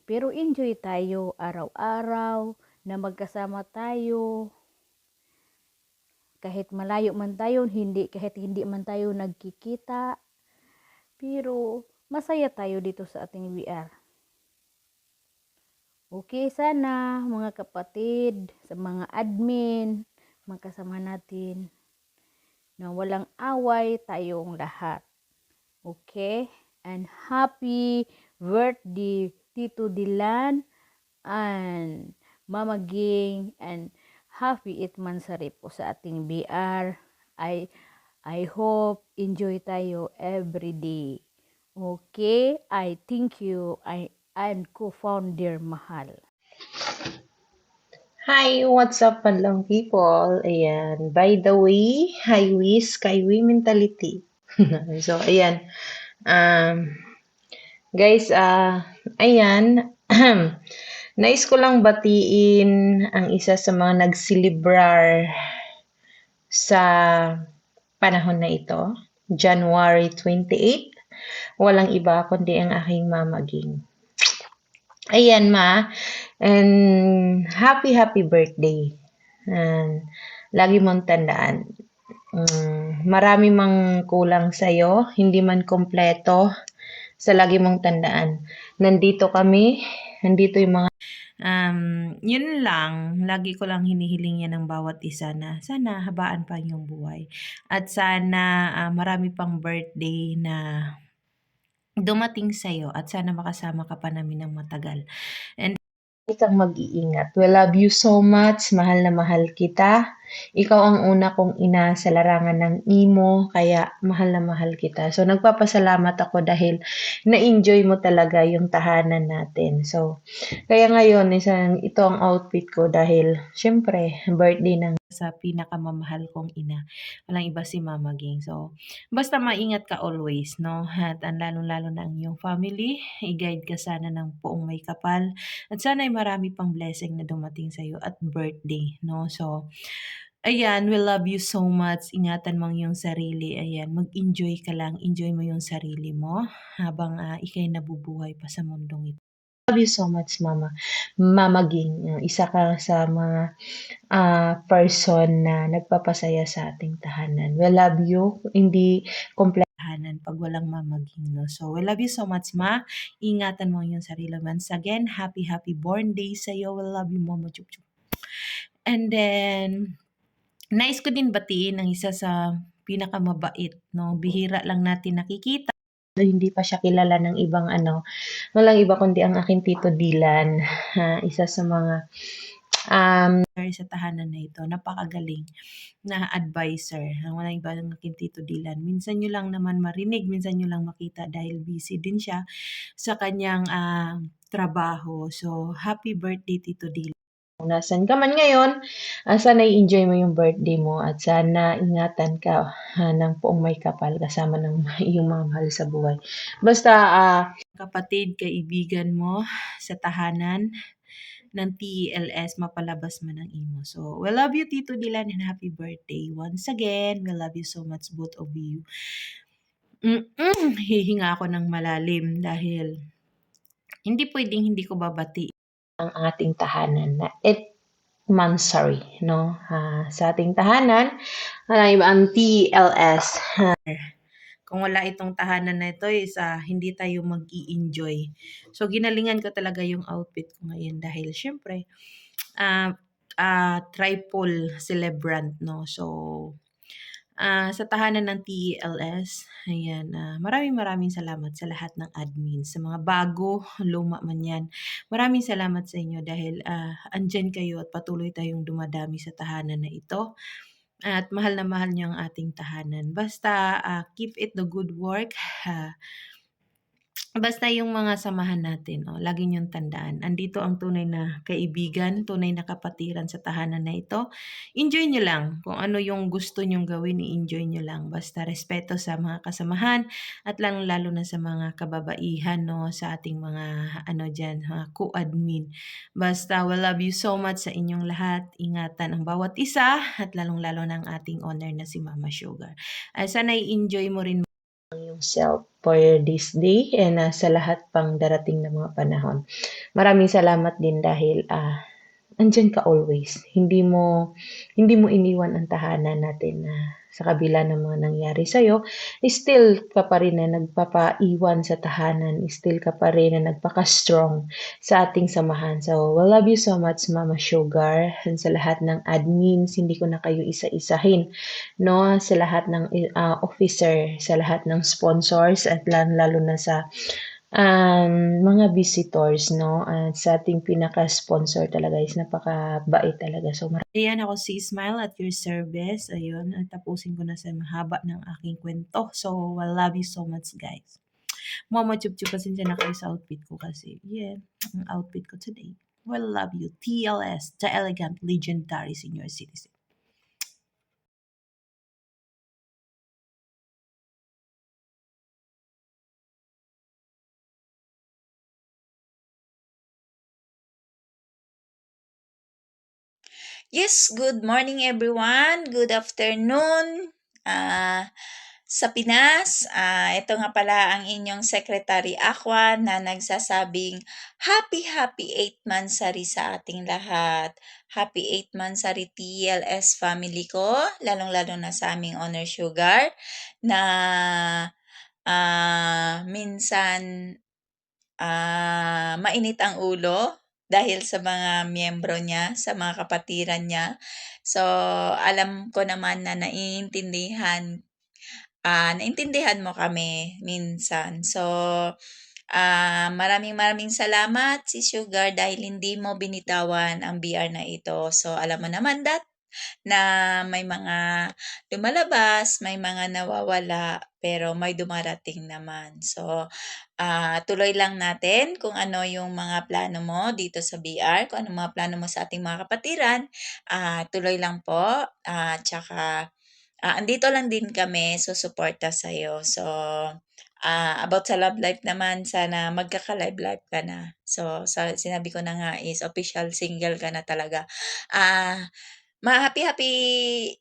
Pero enjoy tayo araw-araw na magkasama tayo. Kahit malayo man tayo, kahit hindi man tayo nagkikita. Pero masaya tayo dito sa ating BR. Okay, sana mga kapatid, sa mga admin, mga kasama natin, na walang away tayong lahat. Okay? And happy birthday Tito Dylan and Mama Ging, and happy 8 months po sa ating BR. I hope enjoy tayo every day. Okay? I thank you. I'm co-founder Mahal. Hi, what's up, madlang people? Ayan, by the way, hi Wiz, Skyway Mentality. So, ayan. Guys, ayan, nais ko lang batiin ang isa sa mga nagsilibrar sa panahon na ito, January 28, walang iba kundi ang aking mamaging. Ayan, Ma. And happy birthday. And lagi mong tandaan, marami mang kulang sa'yo, hindi man kompleto, sa lagi mong tandaan. Nandito kami, nandito yung mga yun lang, lagi ko lang hinihiling yan ng bawat isa na sana habaan pa yung buhay. At sana marami pang birthday na dumating sa'yo at sana makasama ka pa namin ng matagal. And kang mag-iingat. We love you so much. Mahal na mahal kita. Ikaw ang una kong ina sa larangan ng imo, kaya mahal na mahal kita. So, nagpapasalamat ako dahil na-enjoy mo talaga yung tahanan natin. So, kaya ngayon, ito ang outfit ko dahil, syempre, birthday ng sa pinakamamahal kong ina. Walang iba si Mama Ging. So, basta maingat ka always, no? At lalong-lalo na ang iyong family. I-guide ka sana ng poong may kapal. At sana ay marami pang blessing na dumating sa'yo at birthday, no? So, ayan, we love you so much. Ingatan mo ang iyong sarili. Ayan, mag-enjoy ka lang. Enjoy mo yung sarili mo habang ikay nabubuhay pa sa mundong ito. Love you so much, Mama. Mama Ging, isa ka sa mga person na nagpapasaya sa ating tahanan. We love you. Hindi kompleto tahanan pag walang mamaging, no? So, we love you so much, Ma. Ingatan mo yung sarili. Once again, happy born day sa'yo. We love you, Mama. Chup, chup. And then, nais ko din batiin ang isa sa pinakamabait, no? Bihira lang natin nakikita. Hindi pa siya kilala ng ibang walang iba kundi ang aking Tito Dylan. Isa sa mga sa tahanan na ito, napakagaling na advisor. Walang iba ang aking Tito Dylan. Minsan nyo lang naman marinig, minsan nyo lang makita dahil busy din siya sa kanyang trabaho. So, happy birthday, Tito Dylan. Kung nasan ka man ngayon, sana i-enjoy mo yung birthday mo at sana ingatan ka ng poong may kapal kasama ng iyong mga mahal sa buhay. Basta, kapatid, kaibigan mo sa tahanan ng TELS, mapalabas man ang imo. So, we love you, Tito Dylan, and happy birthday. Once again, we love you so much, both of you. Hihinga ako ng malalim dahil hindi pwedeng hindi ko babati ang ating tahanan na Mansari, no? Sa ating tahanan, ang TLS. Kung wala itong tahanan na ito, hindi tayo mag-i-enjoy. So, ginalingan ko talaga yung outfit ko ngayon dahil syempre, triple celebrant, no? So, sa tahanan ng TELS, ayan, maraming salamat sa lahat ng admin, sa mga bago, luma man yan. Maraming salamat sa inyo dahil andyan kayo at patuloy tayong dumadami sa tahanan na ito. At mahal na mahal niyo ang ating tahanan. Basta keep it the good work. Basta yung mga samahan natin, lagi niyong tandaan. Andito ang tunay na kaibigan, tunay na kapatiran sa tahanan na ito. Enjoy nyo lang. Kung ano yung gusto nyong gawin, i-enjoy nyo lang. Basta respeto sa mga kasamahan at lalo na sa mga kababaihan, no, sa ating mga co-admin. Basta we love you so much sa inyong lahat. Ingatan ang bawat isa at lalo na ang ating owner na si Mama Sugar. Sana i-enjoy mo rin yourself for this day and sa lahat pang darating na mga panahon. Maraming salamat din dahil andyan ka always. Hindi mo iniwan ang tahanan natin sa kabila ng mga nangyari sa'yo. Still ka pa rin na nagpapaiwan sa tahanan. Still ka pa rin na nagpaka-strong sa ating samahan. So, we love you so much, Mama Sugar. And sa lahat ng admins, hindi ko na kayo isa-isahin. No? Sa lahat ng officer, sa lahat ng sponsors, at lalo na sa mga visitors, no? At sa ating pinaka-sponsor talaga is napakabait talaga. So, ayan ako si Smile at your service. Ayun, tapusin ko na sa mahaba ng aking kwento. So, I love you so much, guys. Mama chup-chup, pasensya na kayo sa outfit ko kasi, ang outfit ko today. Well, love you. TLS, the elegant, legendary senior citizen. Yes, good morning everyone. Good afternoon. Sa Pinas, ito nga pala ang inyong Secretary Aqua na nagsasabing happy 8th Mansari sa ating lahat. Happy 8th Mansari TLS family ko, lalong-lalo na sa aming Honor Sugar na minsan mainit ang ulo dahil sa mga miyembro niya, sa mga kapatiran niya. So, alam ko naman na naiintindihan mo kami minsan. So, maraming salamat si Sugar dahil hindi mo binitawan ang BR na ito. So, alam mo naman na may mga lumalabas, may mga nawawala, pero may dumarating naman. So, tuloy lang natin kung ano yung mga plano mo dito sa BR, kung ano mga plano mo sa ating mga kapatiran. Tuloy lang po. Tsaka, andito lang din kami, susuporta sa'yo. So, about sa love life naman, sana magkaka-live ka na. So, sinabi ko na nga is official single ka na talaga. Happy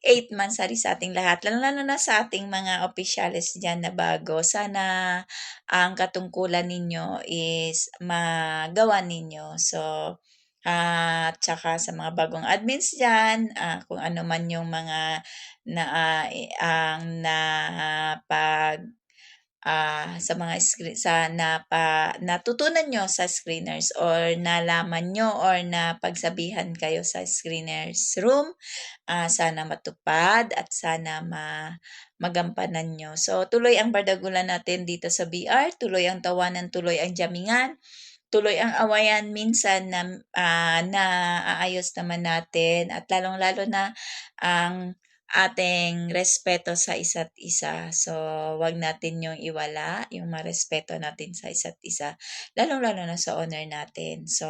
8th Mansari sa ating lahat, lalo na sa ating mga opisyales dyan na bago. Sana ang katungkulan ninyo is magawa ninyo. So, tsaka sa mga bagong admins dyan, kung ano man yung mga sa mga natutunan nyo sa screeners or nalaman nyo or napagsabihan kayo sa screeners room, sana matupad at sana magampanan nyo. So, tuloy ang bardagulan natin dito sa BR, tuloy ang tawanan, tuloy ang jamingan, tuloy ang awayan minsan na naaayos naman natin at lalong-lalo na ang ating respeto sa isa't isa. So, wag natin yung iwala, yung marespeto natin sa isa't isa, lalong-lalo na sa honor natin. So,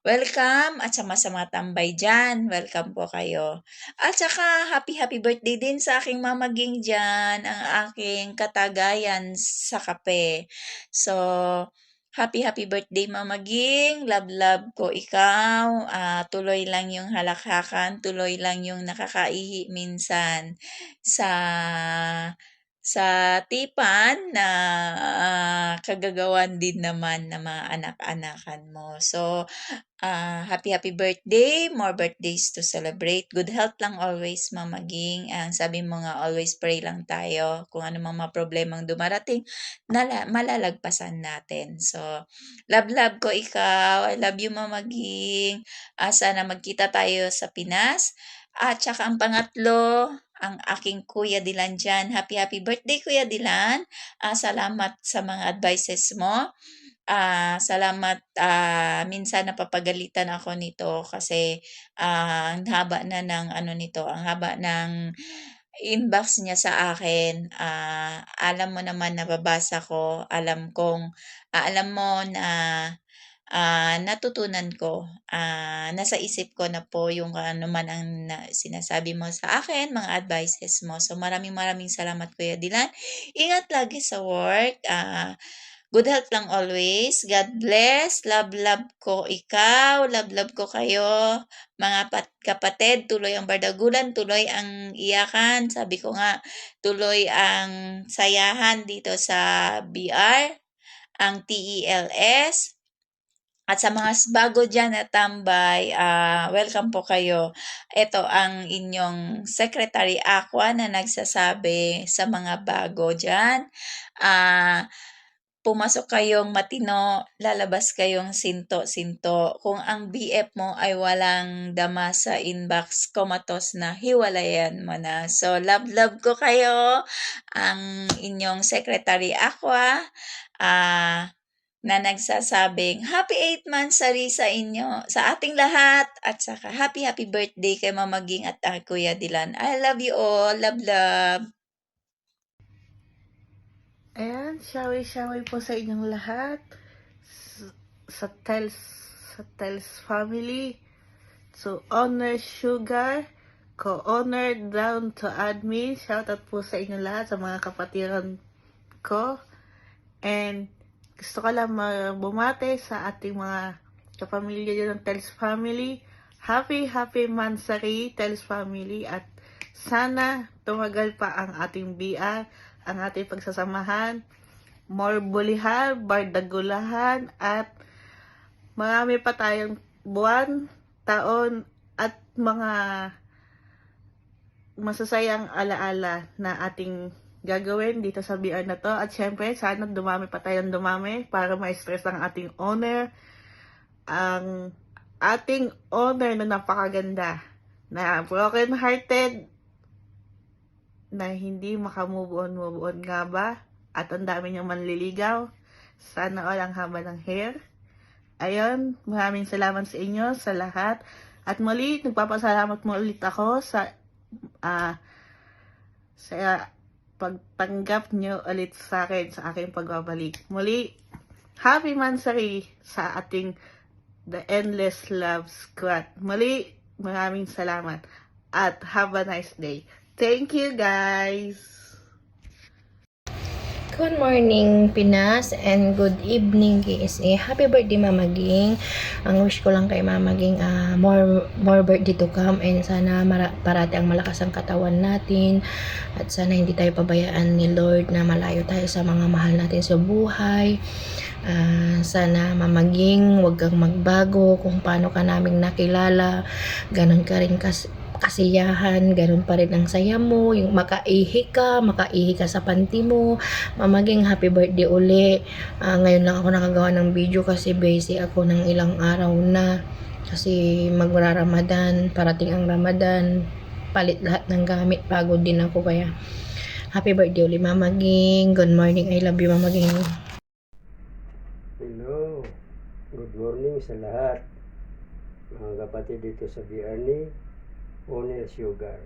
welcome at sa mga tambay dyan, welcome po kayo. At saka, happy birthday din sa aking mamaging dyan, ang aking katagayan sa kape. So, happy birthday mamaging, love ko ikaw, tuloy lang yung halakhakan, tuloy lang yung nakakaihi minsan sa tipan na kagagawan din naman ng mga anak-anakan mo. So, happy birthday, more birthdays to celebrate. Good health lang always, mamaging. Ang sabi mo nga, always pray lang tayo. Kung ano mga problemang dumarating, malalagpasan natin. So, love ko ikaw. I love you, mamaging. Sana magkita tayo sa Pinas. At saka ang pangatlo, ang aking Kuya Dilan dyan. Happy birthday, Kuya Dilan. Salamat sa mga advices mo. Salamat, minsan napapagalitan ako nito kasi ang haba na ng ang haba ng inbox niya sa akin. Alam mo naman nababasa ko, alam mo na natutunan ko, nasa isip ko na po yung ano man ang sinasabi mo sa akin, mga advices mo. So maraming salamat Kuya Dilan. Ingat lagi sa work. Good health lang always. God bless. Love ko ikaw. Love ko kayo. Mga kapatid, tuloy ang bardagulan, tuloy ang iyakan. Sabi ko nga, tuloy ang sayahan dito sa BR, ang TELS. At sa mga bago dyan na tambay, welcome po kayo. Ito ang inyong Secretary Aqua na nagsasabi sa mga bago dyan. Pumasok kayong matino, lalabas kayong sinto-sinto. Kung ang BF mo ay walang dama sa inbox, komatos na, hiwalayan mo na. So, love ko kayo. Ang inyong Secretary Aqua, na nagsasabing happy 8th Mansari sa inyo, sa ating lahat, at saka happy birthday kay mamaging at Kuya Dilan. I love you all. Love. Ayan, shaway po sa inyong lahat sa Tels family. So, Honor Sugar, co-honor down to admin. Shoutout po sa inyong lahat, sa mga kapatiran ko. And gusto ko lang bumate sa ating mga kapamilya dyan ng Tels family. Happy Mansari Tels family, at sana tumagal pa ang ating BR, ang ating pagsasamahan, more bulihan, bardagulahan, at marami pa tayong buwan, taon, at mga masasayang alaala na ating gagawin dito sa BR na to. At syempre, sana dumami pa tayong dumami para ma-stress ang ating owner. Ang ating owner na napakaganda, na broken hearted, na hindi makamove on nga ba, at ang dami niyang manliligaw. Sana walang haba ng hair. Ayun, maraming salamat sa inyo sa lahat, at muli nagpapasalamat mo ulit ako sa pagtanggap nyo ulit sa akin sa aking pagbabalik. Muli, Happy Mansari sa ating The Endless Love Squad. Muli, maraming salamat at have a nice day. Thank you, guys! Good morning, Pinas, and good evening, KSA. Happy birthday, Mama Ging. Ang wish ko lang kay Mama Ging, more birthday to come, and sana parati ang malakas ang katawan natin, at sana hindi tayo pabayaan ni Lord na malayo tayo sa mga mahal natin sa buhay. Sana, Mama Ging, wag kang magbago kung paano ka naming nakilala. Ganon ka rin kasiyahan, ganun pa rin ang saya mo, yung makaihi ka sa panty mo. Mama Ging, happy birthday uli. Ngayon lang ako nakagawa ng video kasi busy ako ng ilang araw na, kasi magra-Ramadan, parating ang Ramadan, palit lahat ng gamit, pagod din ako, kaya happy birthday uli, Mama Ging. Good morning, I love you, Mama Ging. Hello, good morning sa lahat mga kapatid dito sa BR ni Owner Sugar.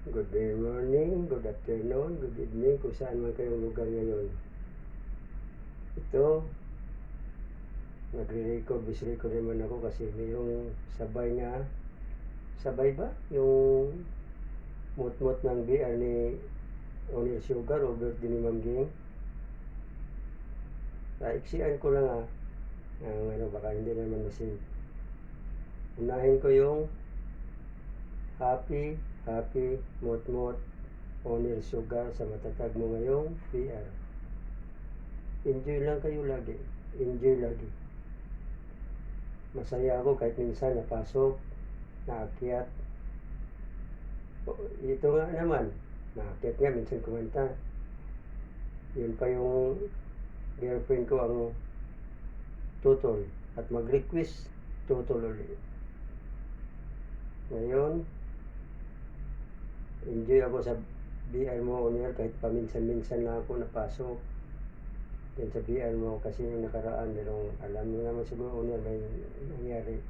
Good morning, good afternoon, good evening kung saan man kayong lugar ngayon. Ito, nagre-record naman ako kasi mayroong sabay ba? Yung mut-mut ng BR ni Owner Sugar o birthday ni Ma'am Ging. Iksian ko lang baka hindi naman masin. Unahin ko yung happy mot-mot Owner Sugar sa matatag mo ngayong PR. Enjoy lang kayo lagi. Enjoy lagi. Masaya ako kahit minsan napasok, naakyat. Ito nga naman, naakyat nga, minsan kumanta. Yun pa yung girlfriend ko ang tutol at mag-request tutol ulit. Ngayon, enjoy ako sa BR mo, Owner, kahit paminsan-minsan lang ako napasok din sa BR mo kasi yung nakaraan, alam mo naman siguro, Owner, may nangyari.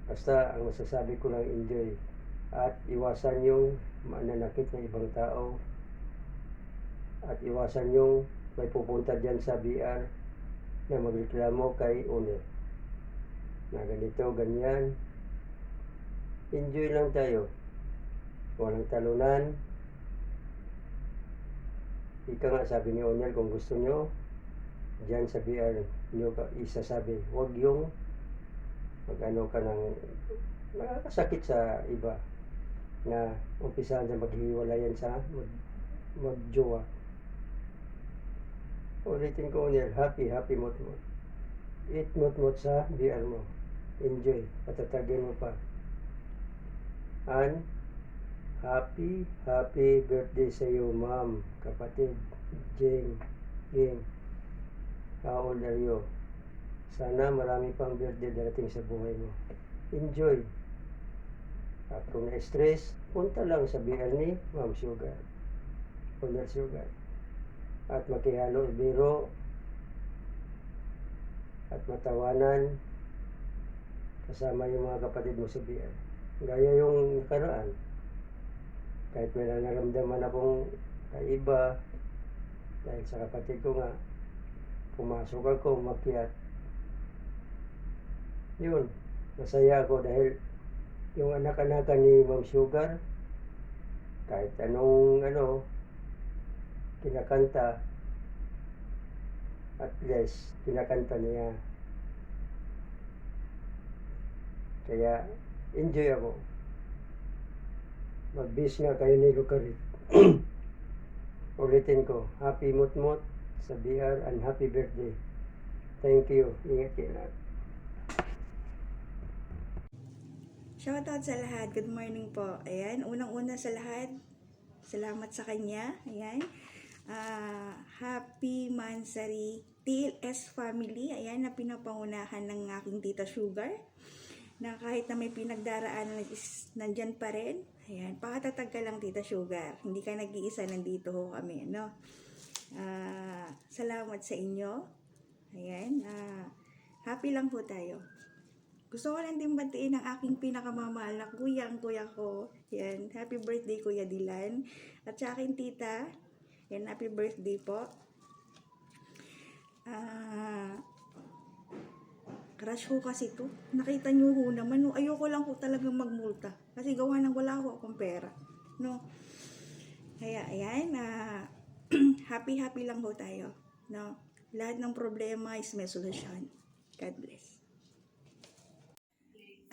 Basta ang masasabi ko lang, enjoy at iwasan yung mananakit ng ibang tao at iwasan yung may pupunta dyan sa BR na magreklamo kay Owner na ganito, ganyan. Enjoy lang tayo, walang talunan. Ika nga, sabi ni Owner, kung gusto nyo dyan sa BR nyo isasabi, huwag yung mag-ano ka ng nakakasakit sa iba na umpisahan sa maghiwalayan sa magjowa. Ulitin ko, Owner, happy mot-mot. Eat mot-mot sa BR mo. Enjoy. Patatagin mo pa. And happy birthday sa iyo, Ma'am, kapatid, Jane. How old are you? Sana marami pang birthday darating sa buhay mo. Enjoy. At kung na-stress, punta lang sa BR ni Ma'am Sugar. Owner Sugar. At makihalo, biro at matawanan kasama yung mga kapatid mo sa BR. Gaya yung nakaraan, kahit may nararamdaman akong kaiba dahil sa kapatid ko nga, pumasok ako, makiat. Yun, masaya ako dahil yung anak-anakan ni Ma'am Sugar, kahit anong kinakanta, at least kinakanta niya. Kaya enjoy ako. Mag-bis nga kayo ni Lucarit. Ulitin ko, happy mutmut sa BR and happy birthday. Thank you. Ingat kayo lahat. Shoutout sa lahat. Good morning po. Ayan, unang-una sa lahat, salamat sa kanya. Ayan. Happy Mansari TLS family. Ayan, na pinapangunahan ng aking Tita Sugar. Na kahit na may pinagdaraanan is nandyan pa rin. Ayan, pakatatag ka lang Tita Sugar. Hindi ka nag-iisa, nandito ho kami. No? Salamat sa inyo. Ayan, happy lang po tayo. Gusto ko lang din batiin ang aking pinakamamahal na kuya, ang kuya ko. Yan, happy birthday Kuya Dylan. At sa aking tita, yan, happy birthday po. Crush ko kasi to. Nakita nyo ho naman, no? Ayoko lang po talagang magmulta. Kasi gawa nang wala ko akong pera. No? Kaya, ayan, happy lang ho tayo. No? Lahat ng problema is may solusyon. God bless.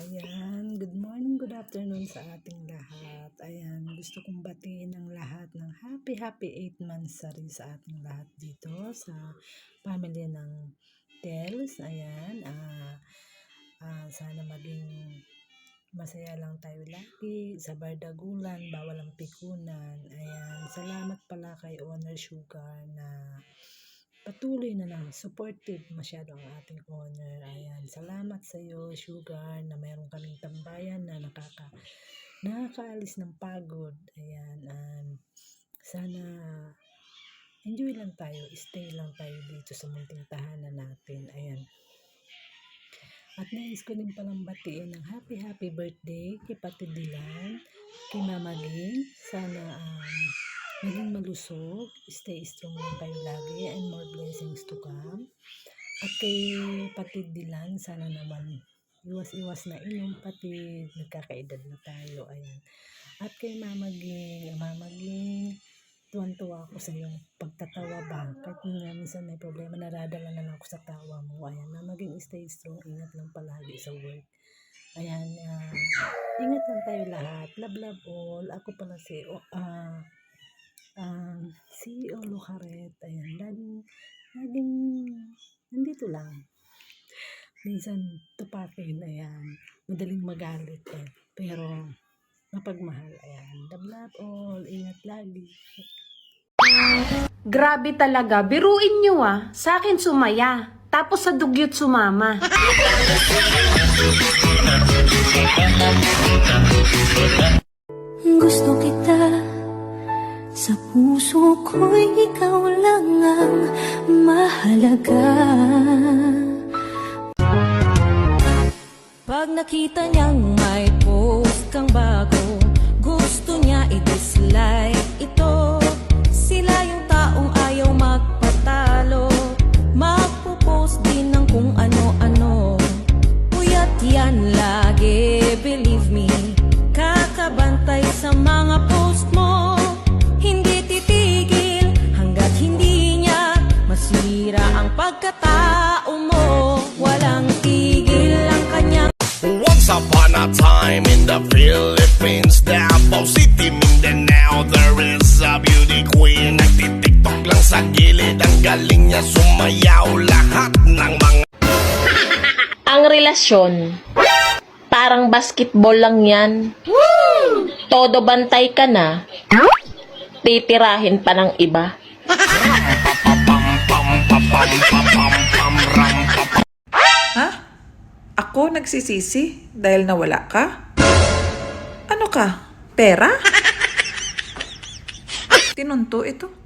Ayan, good morning, good afternoon sa ating lahat. Ayan, gusto kong batiin ang lahat ng happy 8 months sa ating lahat dito sa family ng Tels. Ayan, sana maging masaya lang tayo lagi sa bardagulan, bawal ang pikunan. Ayan, salamat pala kay Honor Sugar na patuloy na lang, supportive masyado ang ating Honor. Ayan, salamat sa iyo Sugar na mayroon kaming tambayan na nakakaalis ng pagod. Ayan, sana enjoy lang tayo, stay lang tayo dito sa munting tahanan natin. Ayan. At nais ko din palang batiin ng happy birthday kay Pati Dylan, kay Mama Ling. Sana maging malusog, stay strong lang kayo lagi, and more blessings to come. At kay Patid Dylan, sana naman iwas na inom, pati nagkakaedad na tayo. Ayan. At kay Mama Ging, tuwan-tuwa ako sa iyong pagtatawa ba. Kahit nga minsan may problema, naradala na lang ako sa tawa mo. Ayan, Mama Ging, stay strong, ingat lang palagi sa work. Ayan, ingat lang tayo lahat. Love all. Ako pala si CEO Lucarit. Ayan, laging nandito lang. Minsan tupakin, ayan, madaling magalit pero mapagmahal. Ayan, love all, ingat lagi. Grabe talaga, biruin nyo sa akin sumaya, tapos sa dugyot sumama. Gusto kita, sa puso ko'y ikaw lang ang mahalaga. Pag nakita niyang may post kang bago, gusto niya i-dislike ito. Sila yung taong ayaw magpatalo, magpo-post din ng kung ano-ano. Puyat yan lagi, believe me, kakabantay sa mga post mo. Hindi titigil hanggat hindi niya masira ang pagkatao mo. Walang tigil ang kanyang. Once upon a time in the Philippines, Davao City, Mindanao, there is a beauty queen. Nagtitiktok lang sa gilid, ang galing niya sumayaw. Lahat ng mga Ang relasyon, parang basketball lang yan. Todo bantay ka na, titirahin pa ng iba. Ha? Ako nagsisisi dahil nawala ka? Ano ka? Pera? Tinunto ito.